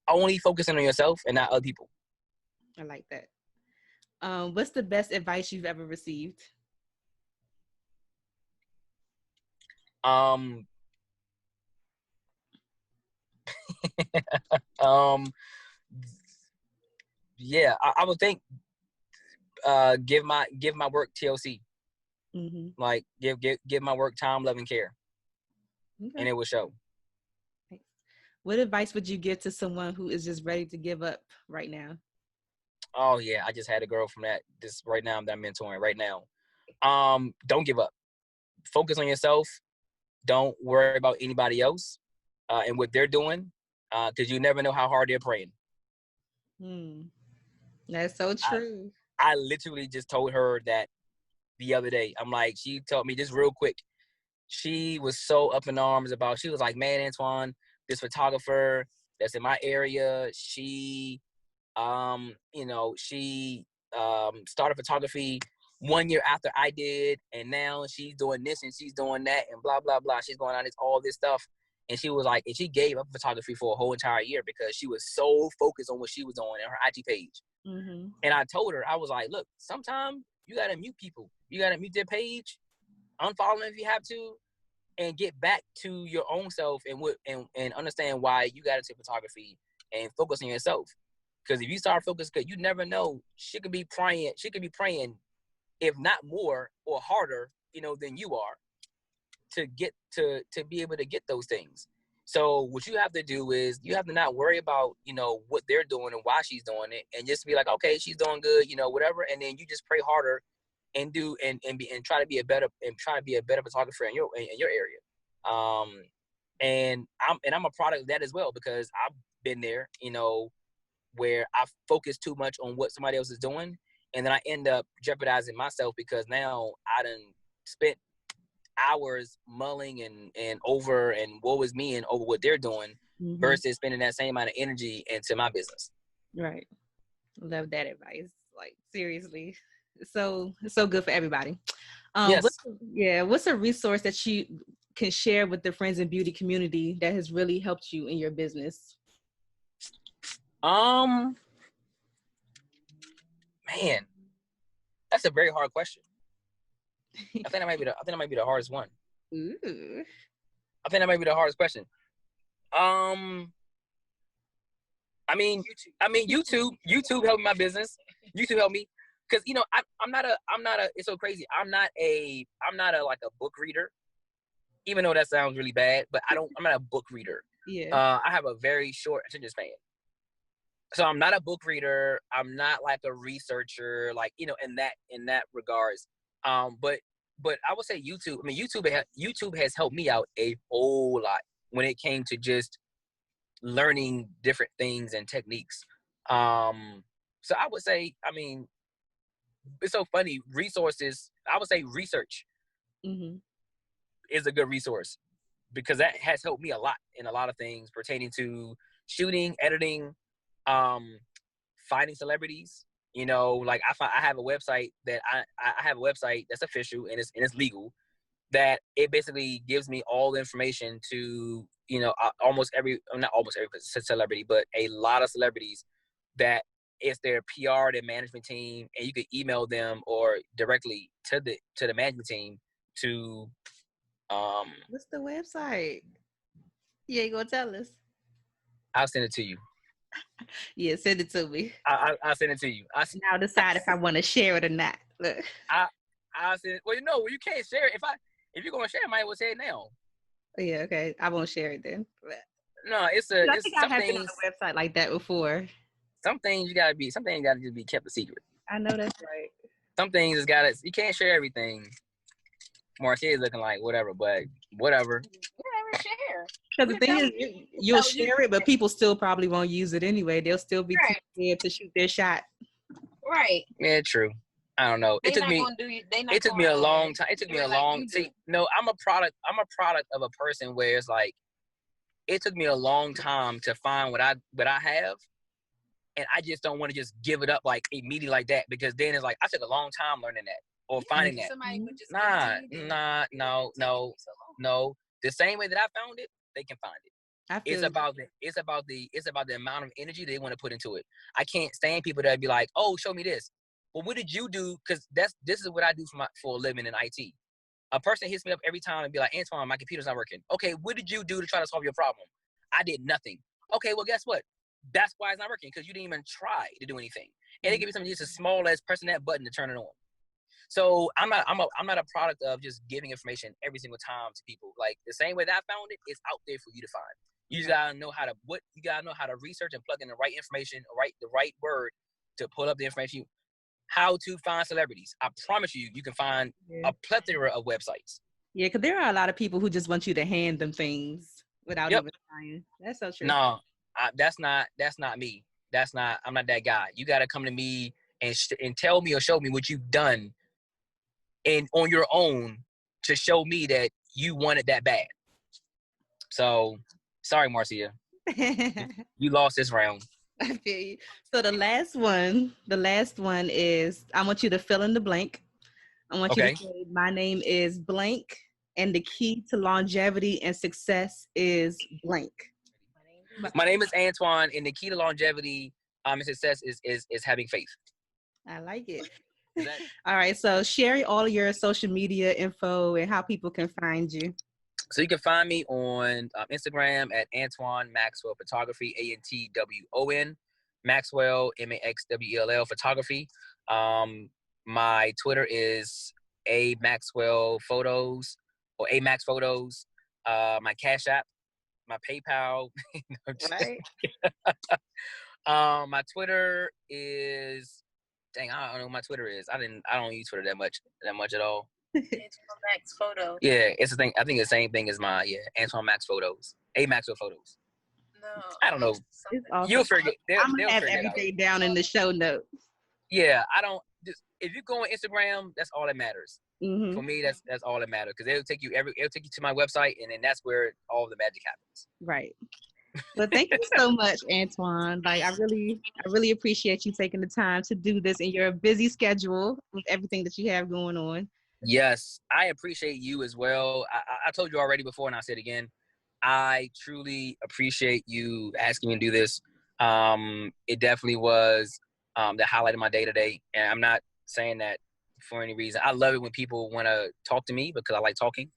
only focusing on yourself and not other people. I like that. What's the best advice you've ever received? Yeah, I would think give my work TLC. Like give my work time, love, and care, and it will show. What advice would you give to someone who is just ready to give up right now? Oh yeah, I just had a girl from this right now that I'm mentoring right now. Don't give up. Focus on yourself. Don't worry about anybody else and what they're doing, because you never know how hard they're praying. Mm, that's so true. I literally just told her that the other day. I'm like, she told me just real quick. She was so up in arms about, she was like, man, Antwon, this photographer that's in my area, she started photography 1 year after I did, and now she's doing this and she's doing that and blah blah blah. She's going on all this stuff, and she was like, and she gave up photography for a whole entire year because she was so focused on what she was doing on her IG page. Mm-hmm. And I told her, I was like, look, sometimes you gotta mute people. You gotta mute their page, unfollow them if you have to, and get back to your own self and understand why you got into photography and focus on yourself. Because if you start focusing, because you never know, she could be praying, if not more or harder, than you are to get to be able to get those things. So what you have to do is you have to not worry about, what they're doing and why she's doing it, and just be like, okay, she's doing good, whatever. And then you just pray harder and do and try to be a better photographer in your area. And I'm a product of that as well, because I've been there, where I focus too much on what somebody else is doing, and then I end up jeopardizing myself because now I done spent hours mulling and over and woe is me and over what they're doing, Mm-hmm. versus spending that same amount of energy into my business. Right. Love that advice. Like, seriously. So good for everybody. Yes. What's a resource that you can share with the Friends in Beauty community that has really helped you in your business? Man, that's a very hard question. I think that might be the hardest one. Ooh. I think that might be the hardest question. I mean, YouTube helped my business. YouTube helped me because I'm not a. It's so crazy. I'm not a like a book reader, even though that sounds really bad. But I'm not a book reader. Yeah. I have a very short attention span. So I'm not a book reader. I'm not like a researcher, like, in that regards. But I would say YouTube. I mean, YouTube has helped me out a whole lot when it came to just learning different things and techniques. So I would say, I mean, it's so funny. Resources. I would say research is a good resource, because that has helped me a lot in a lot of things pertaining to shooting, editing, finding celebrities. Like I have a website that I have a website that's official and it's legal, that it basically gives me all the information to not almost every celebrity, but a lot of celebrities, that it's their PR, their management team, and you can email them or directly to the management team to What's the website? Yeah, you gonna tell us? I'll send it to you. Yeah, send it to me. I'll send it to you. I'll decide if I want to share it or not. Look. I'll send it. Well, you can't share it. If you're gonna share it, I might as well say it now. Yeah, okay. I won't share it then. No, I think I have been on a website like that before. Some things gotta just be kept a secret. I know that's right. Some things you can't share everything. Marquez looking like whatever, but whatever. Whatever, share. Because the thing is, you'll share it, but people still probably won't use it anyway. They'll still be too scared to shoot their shot. Right. Yeah, true. I don't know. It took me a long time. It took me a long time. No, I'm a product of a person where it's like, it took me a long time to find what I have, and I just don't want to just give it up like immediately like that, because then it's like I took a long time learning that or finding that. Somebody would just no. The same way that I found it, they can find it. It's about the amount of energy they want to put into it. I can't stand people that be like, "Oh, show me this." Well, what did you do? Because this is what I do for a living in IT. A person hits me up every time and be like, "Antwon, my computer's not working." Okay, what did you do to try to solve your problem? I did nothing. Okay, well, guess what? That's why it's not working, because you didn't even try to do anything. And it can be something just as small as pressing that button to turn it on. So I'm not a product of just giving information every single time to people. Like, the same way that I found it, it's out there for you to find. You just gotta know how to research and plug in the right information, the right word to pull up the information. How to find celebrities. I promise you can find a plethora of websites. Yeah, because there are a lot of people who just want you to hand them things without even trying. That's so true. No, that's not me. I'm not that guy. You got to come to me and tell me or show me what you've done and on your own to show me that you want it that bad. So, sorry, Marcia. You lost this round. I feel you. So the last one is, I want you to fill in the blank. I want you to say, my name is blank, and the key to longevity and success is blank. My name is Antwon, and the key to longevity and success is having faith. I like it. All right, so share all your social media info and how people can find you. So you can find me on Instagram at Antwon Maxwell Photography, Antwon Maxwell Maxwell Photography. My Twitter is A Maxwell Photos or A Max Photos. My Cash App, my PayPal. Right. My Twitter is, dang, I don't know what my Twitter is. I don't use Twitter that much at all. Antwon Max Photos. Yeah, it's the thing. I think the same thing as my Antwon Max Photos. A Maxwell Photos. No, I don't know. It's awesome. You'll forget. I'm gonna have everything down in the show notes. Yeah, I don't. Just if you go on Instagram, that's all that matters. Mm-hmm. For me, that's all that matters because it'll take you to my website, and then that's where all the magic happens. Right. Well, thank you so much, Antwon. Like, I really appreciate you taking the time to do this in your busy schedule with everything that you have going on. Yes, I appreciate you as well. I told you already before, and I'll say it again. I truly appreciate you asking me to do this. It definitely was the highlight of my day today, and I'm not saying that for any reason. I love it when people want to talk to me because I like talking.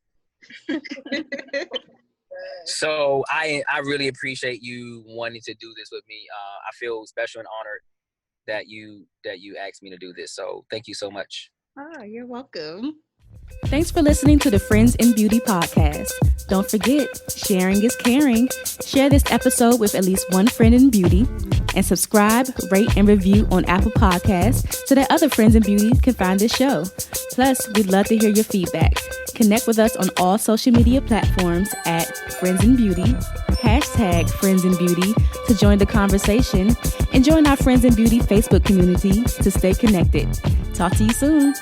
So I really appreciate you wanting to do this with me. I feel special and honored that you asked me to do this. So thank you so much. Oh, you're welcome. Thanks for listening to the Friends in Beauty podcast. Don't forget, sharing is caring. Share this episode with at least one friend in beauty, and subscribe, rate, and review on Apple Podcasts so that other friends in beauty can find this show. Plus, we'd love to hear your feedback. Connect with us on all social media platforms at Friends in Beauty, #Friends in Beauty to join the conversation, and join our Friends in Beauty Facebook community to stay connected. Talk to you soon.